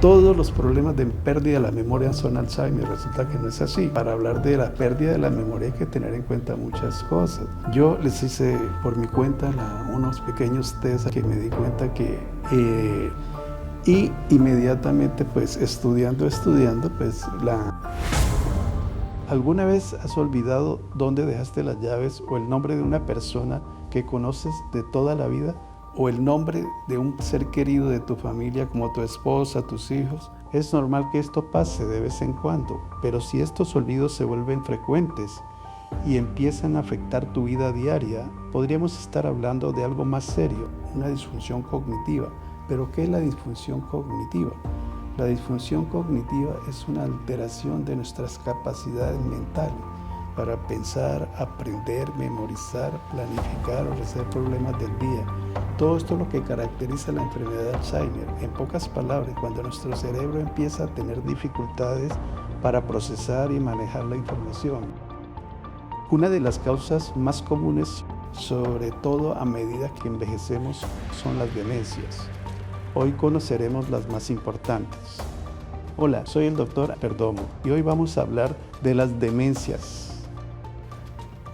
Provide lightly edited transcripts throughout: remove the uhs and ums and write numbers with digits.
todos los problemas de pérdida de la memoria son Alzheimer. Resulta que no es así. Para hablar de la pérdida de la memoria hay que tener en cuenta muchas cosas. Yo les hice por mi cuenta unos pequeños test que me di cuenta que y inmediatamente pues estudiando pues ¿Alguna vez has olvidado dónde dejaste las llaves o el nombre de una persona que conoces de toda la vida? ¿O el nombre de un ser querido de tu familia como tu esposa, tus hijos? Es normal que esto pase de vez en cuando, pero si estos olvidos se vuelven frecuentes y empiezan a afectar tu vida diaria, podríamos estar hablando de algo más serio, una disfunción cognitiva. ¿Pero qué es la disfunción cognitiva? La disfunción cognitiva es una alteración de nuestras capacidades mentales para pensar, aprender, memorizar, planificar o resolver problemas del día. Todo esto es lo que caracteriza la enfermedad de Alzheimer. En pocas palabras, cuando nuestro cerebro empieza a tener dificultades para procesar y manejar la información. Una de las causas más comunes, sobre todo a medida que envejecemos, son las demencias. Hoy conoceremos las más importantes. Hola, soy el Dr. Perdomo y hoy vamos a hablar de las demencias.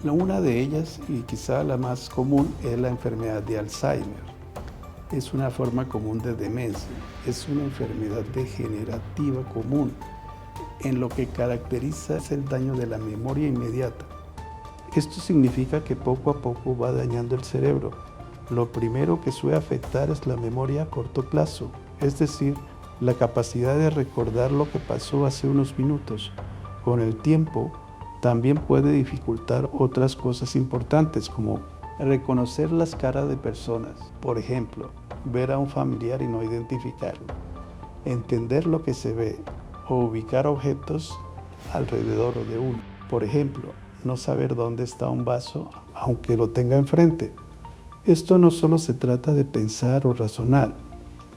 Una de ellas, y quizá la más común, es la enfermedad de Alzheimer. Es una forma común de demencia. Es una enfermedad degenerativa común. En lo que caracteriza es el daño de la memoria inmediata. Esto significa que poco a poco va dañando el cerebro. Lo primero que suele afectar es la memoria a corto plazo, es decir, la capacidad de recordar lo que pasó hace unos minutos. Con el tiempo, también puede dificultar otras cosas importantes como reconocer las caras de personas, por ejemplo, ver a un familiar y no identificarlo, entender lo que se ve o ubicar objetos alrededor de uno. Por ejemplo, no saber dónde está un vaso aunque lo tenga enfrente. Esto no solo se trata de pensar o razonar,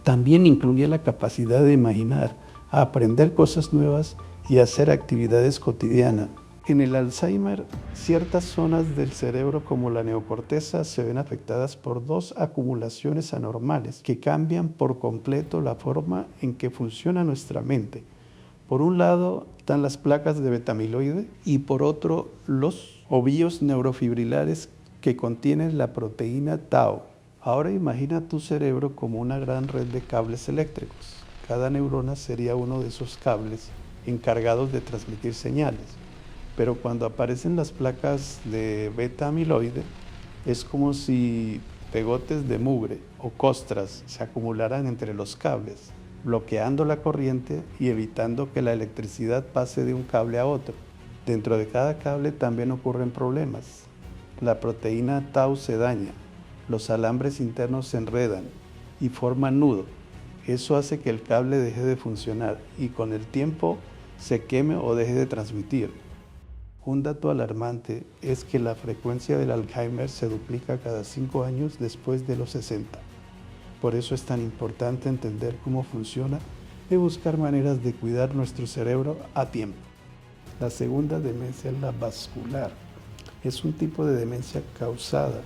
también incluye la capacidad de imaginar, aprender cosas nuevas y hacer actividades cotidianas. En el Alzheimer, ciertas zonas del cerebro como la neocorteza se ven afectadas por dos acumulaciones anormales que cambian por completo la forma en que funciona nuestra mente. Por un lado están las placas de beta-amiloide y por otro los ovillos neurofibrilares que contienen la proteína tau. Ahora imagina tu cerebro como una gran red de cables eléctricos. Cada neurona sería uno de esos cables encargados de transmitir señales. Pero cuando aparecen las placas de beta-amiloide, es como si pegotes de mugre o costras se acumularan entre los cables, bloqueando la corriente y evitando que la electricidad pase de un cable a otro. Dentro de cada cable también ocurren problemas. La proteína tau se daña, los alambres internos se enredan y forman nudo. Eso hace que el cable deje de funcionar y con el tiempo se queme o deje de transmitir. Un dato alarmante es que la frecuencia del Alzheimer se duplica cada 5 años después de los 60. Por eso es tan importante entender cómo funciona y buscar maneras de cuidar nuestro cerebro a tiempo. La segunda demencia es la vascular. Es un tipo de demencia causada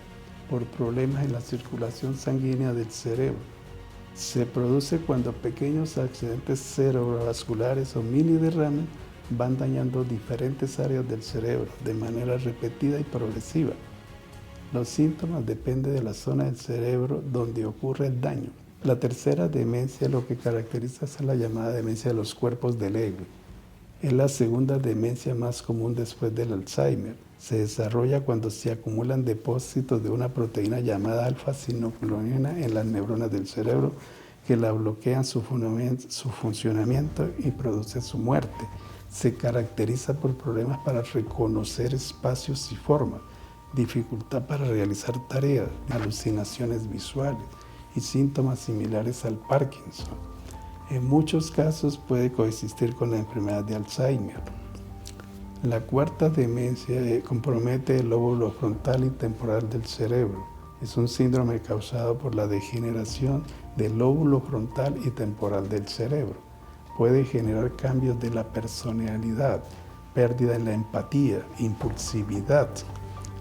por problemas en la circulación sanguínea del cerebro. Se produce cuando pequeños accidentes cerebrovasculares o mini derrames van dañando diferentes áreas del cerebro de manera repetida y progresiva. Los síntomas dependen de la zona del cerebro donde ocurre el daño. La tercera demencia lo que caracteriza es la llamada demencia de los cuerpos de Lewy. Es la segunda demencia más común después del Alzheimer. Se desarrolla cuando se acumulan depósitos de una proteína llamada alfa-sinucleína en las neuronas del cerebro que la bloquean su funcionamiento y produce su muerte. Se caracteriza por problemas para reconocer espacios y formas, dificultad para realizar tareas, alucinaciones visuales y síntomas similares al Parkinson. En muchos casos puede coexistir con la enfermedad de Alzheimer. La cuarta demencia compromete el lóbulo frontal y temporal del cerebro. Es un síndrome causado por la degeneración del lóbulo frontal y temporal del cerebro. Puede generar cambios de la personalidad, pérdida en la empatía, impulsividad,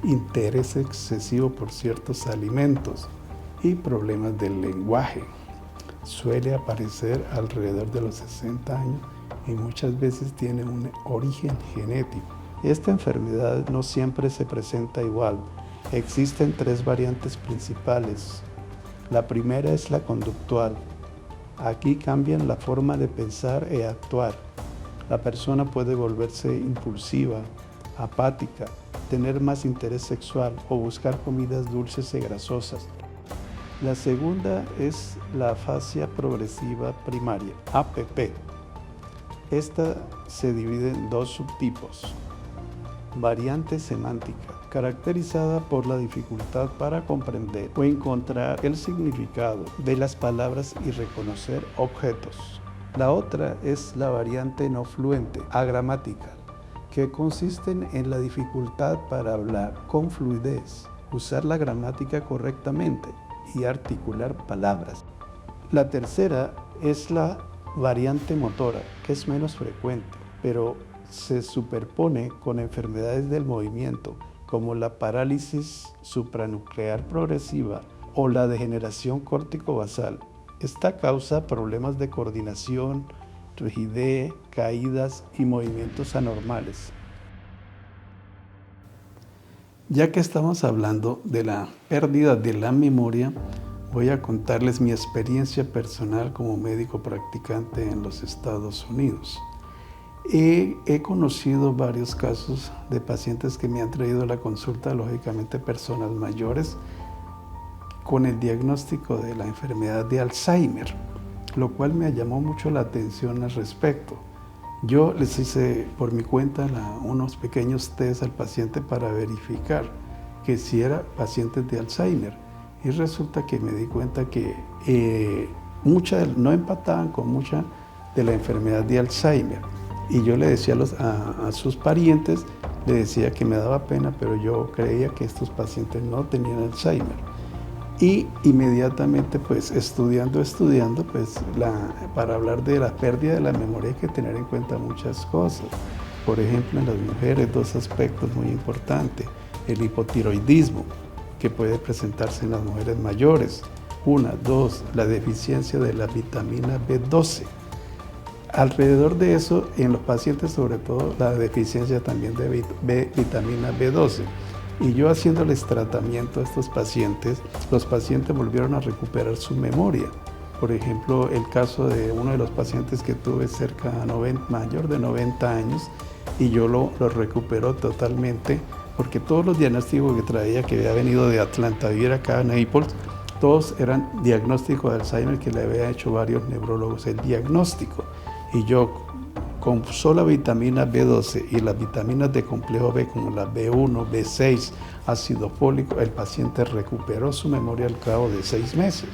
interés excesivo por ciertos alimentos y problemas del lenguaje. suele aparecer alrededor de los 60 años y muchas veces tiene un origen genético. Esta enfermedad no siempre se presenta igual. Existen 3 variantes principales. La primera es la conductual. Aquí cambian la forma de pensar y actuar. La persona puede volverse impulsiva, apática, tener más interés sexual o buscar comidas dulces y grasosas. La segunda es la afasia progresiva primaria, APP. Esta se divide en 2 subtipos. Variante semántica, caracterizada por la dificultad para comprender o encontrar el significado de las palabras y reconocer objetos. La otra es la variante no fluente, agramatical, que consiste en la dificultad para hablar con fluidez, usar la gramática correctamente y articular palabras. La tercera es la variante motora, que es menos frecuente, pero se superpone con enfermedades del movimiento, como la parálisis supranuclear progresiva o la degeneración córtico-basal. Esta causa problemas de coordinación, rigidez, caídas y movimientos anormales. Ya que estamos hablando de la pérdida de la memoria, voy a contarles mi experiencia personal como médico practicante en los Estados Unidos. He conocido varios casos de pacientes que me han traído a la consulta, lógicamente personas mayores, con el diagnóstico de la enfermedad de Alzheimer, lo cual me llamó mucho la atención al respecto. Yo les hice por mi cuenta unos pequeños test al paciente para verificar que si era paciente de Alzheimer, y resulta que me di cuenta que no empataban con mucha de la enfermedad de Alzheimer. Y yo le decía a sus parientes, le decía que me daba pena, pero yo creía que estos pacientes no tenían Alzheimer. Y inmediatamente, pues estudiando, pues para hablar de la pérdida de la memoria hay que tener en cuenta muchas cosas. Por ejemplo, en las mujeres, 2 aspectos muy importantes. El hipotiroidismo, que puede presentarse en las mujeres mayores. 2, la deficiencia de la vitamina B12. Alrededor de eso, en los pacientes, sobre todo, la deficiencia también de vitamina B12. Y yo haciéndoles tratamiento a estos pacientes, los pacientes volvieron a recuperar su memoria. Por ejemplo, el caso de uno de los pacientes que tuve mayor de 90 años, y yo lo recuperó totalmente, porque todos los diagnósticos que traía, que había venido de Atlanta a vivir acá en Naples, todos eran diagnósticos de Alzheimer que le habían hecho varios neurólogos el diagnóstico. Y yo, con sola vitamina B12 y las vitaminas de complejo B, como la B1, B6, ácido fólico, el paciente recuperó su memoria al cabo de 6 meses.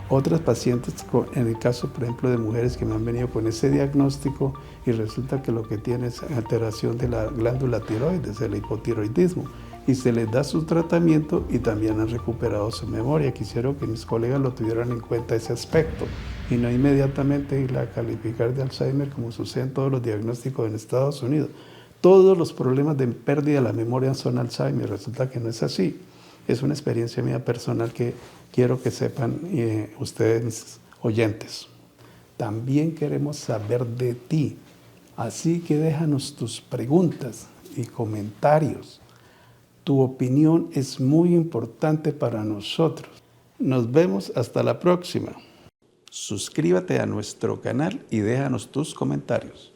Otras pacientes, en el caso, por ejemplo, de mujeres que me han venido con ese diagnóstico y resulta que lo que tiene es alteración de la glándula tiroides, el hipotiroidismo, y se les da su tratamiento y también han recuperado su memoria. Quisiera que mis colegas lo tuvieran en cuenta ese aspecto y no inmediatamente ir a calificar de Alzheimer como sucede en todos los diagnósticos en Estados Unidos. Todos los problemas de pérdida de la memoria son Alzheimer, resulta que no es así. Es una experiencia mía personal que quiero que sepan ustedes, mis oyentes. También queremos saber de ti, así que déjanos tus preguntas y comentarios. Tu opinión es muy importante para nosotros. Nos vemos hasta la próxima. Suscríbete a nuestro canal y déjanos tus comentarios.